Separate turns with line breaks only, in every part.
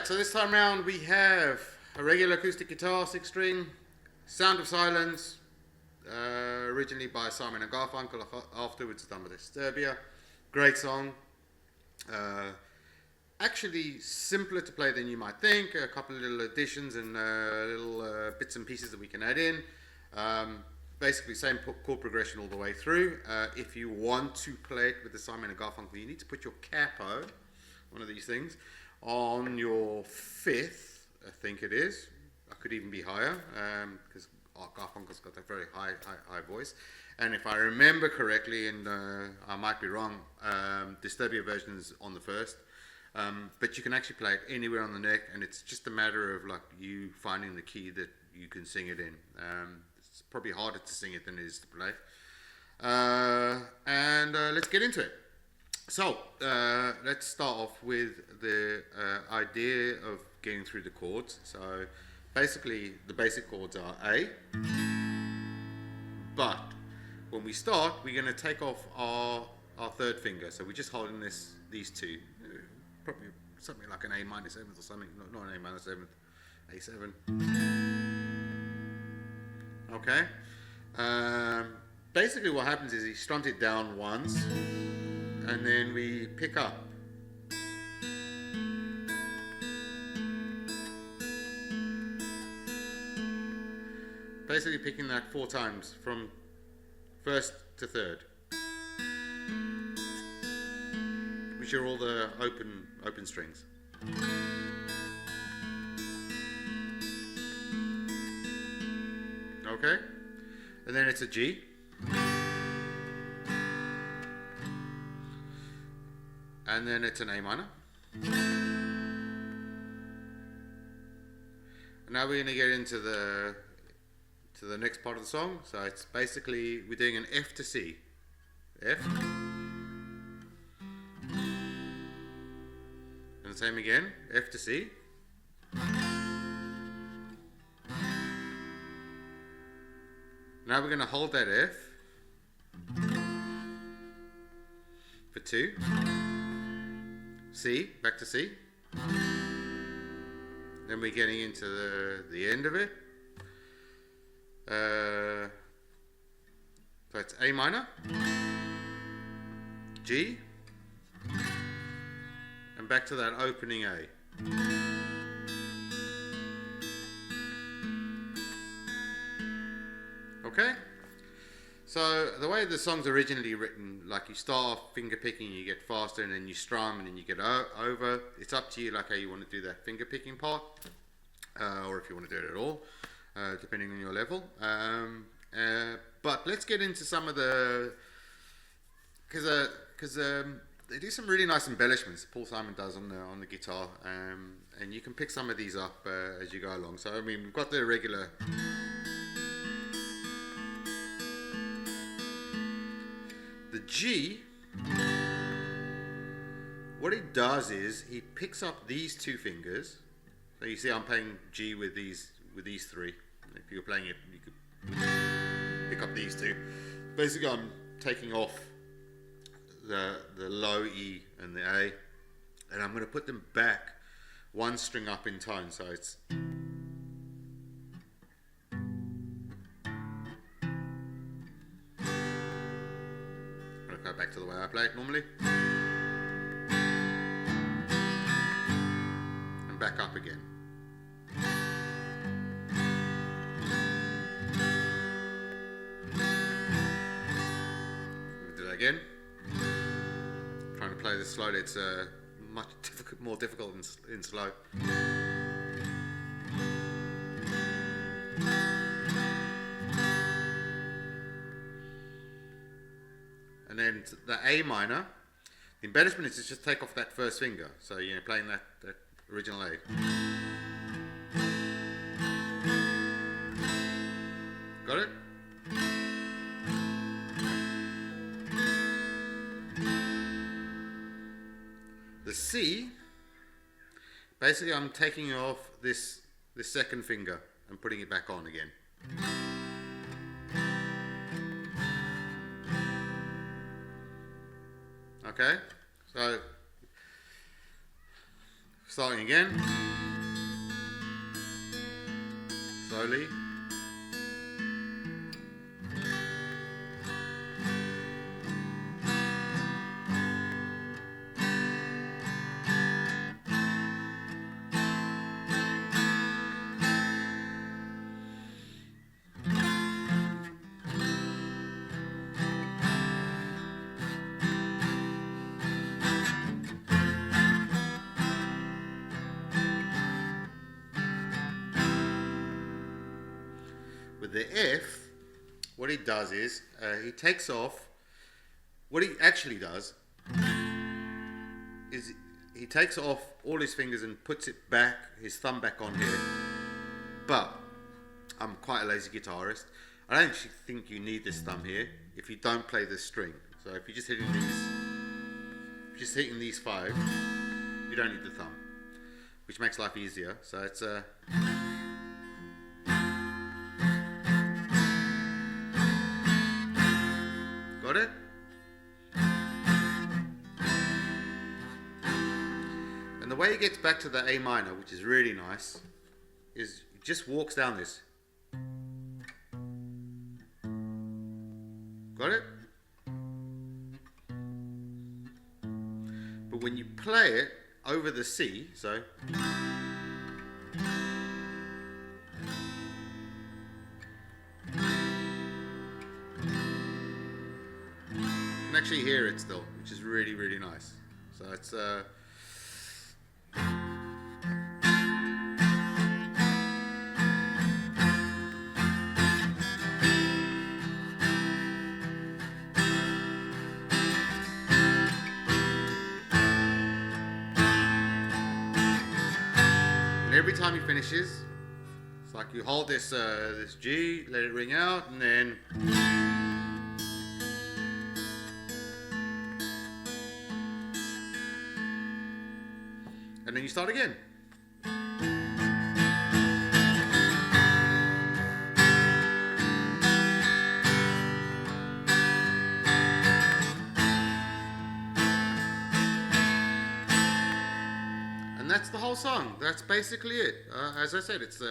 Alright, so this time around we have a regular acoustic guitar, 6-string, Sound of Silence, originally by Simon and Garfunkel, afterwards done by Disturbia. Great song. Actually simpler to play than you might think. A couple of little additions and little bits and pieces that we can add in. Basically same chord progression all the way through. If you want to play it with the Simon and Garfunkel, you need to put your capo, one of these things, on your 5th, I think it is. I could even be higher, because Garfunkel's got a very high voice. And if I remember correctly, and I might be wrong, Disturbia version is on the 1st. But you can actually play it anywhere on the neck, and it's just a matter of like you finding the key that you can sing it in. It's probably harder to sing it than it is to play. And let's get into it. So let's start off with the idea of getting through the chords. So basically the basic chords are A, but when we start we're going to take off our 3rd finger. So we're just holding these two, probably something like an A minor 7th or something, not an A minor 7th, A7. Okay. Basically what happens is he strums it down once, and then we pick up. Basically picking that 4 times from 1st to 3rd, which are all the open strings. Okay, and then it's a G. And then it's an A minor. And now we're going to get into the next part of the song. So it's basically we're doing an F to C. F. And the same again, F to C. Now we're going to hold that F for 2. C, back to C. Then we're getting into the end of it. So it's A minor, G, and back to that opening A. Okay? So the way the song's originally written, like you start off finger picking, you get faster, and then you strum, and then you get over. It's up to you, like how you want to do that finger picking part, or if you want to do it at all, depending on your level. But let's get into some of the, because they do some really nice embellishments. Paul Simon does on the guitar, and you can pick some of these up as you go along. So I mean, we've got the regular. The G, what it does is he picks up these 2 fingers. So you see I'm playing G with these 3. If you're playing it, you could pick up these 2. Basically I'm taking off the low E and the A, and I'm going to put them back 1 string up in tone. So it's go back to the way I play it normally, and back up again. Let me do that again. I'm trying to play this slowly. It's much more difficult in slow. And then the A minor, the embellishment is just take off that 1st finger. So you're playing that original A. Got it? The C, basically I'm taking off this 2nd finger and putting it back on again. Okay, so starting again. slowly. With the F, what he does is he takes off. What he actually does is he takes off all his fingers and puts it back, his thumb back on here. But I'm quite a lazy guitarist. I don't actually think you need this thumb here if you don't play this string. So if you're just hitting these 5, you don't need the thumb, which makes life easier. So it's got it? And the way he gets back to the A minor, which is really nice, is he just walks down this. Got it? But when you play it over the C, so you can actually hear it still, which is really, really nice. So it's and every time he finishes, it's like you hold this this G, let it ring out, and then you start again. And that's the whole song. That's basically it. As I said, it's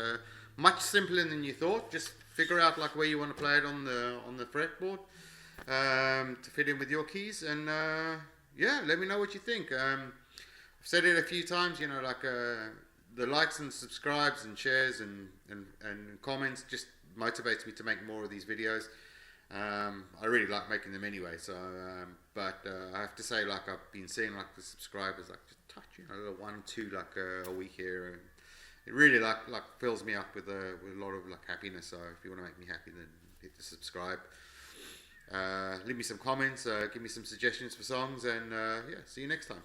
much simpler than you thought. Just figure out like where you want to play it on the fretboard to fit in with your keys, and yeah, let me know what you think. I've said it a few times, you know, like the likes and subscribes and shares and comments just motivates me to make more of these videos. I really like making them anyway, so but I have to say, like, I've been seeing like the subscribers like just touch, you know, a little 1, 2 like a week here, and it really like fills me up with a lot of like happiness. So if you want to make me happy, then hit the subscribe. Leave me some comments, give me some suggestions for songs, and yeah, see you next time.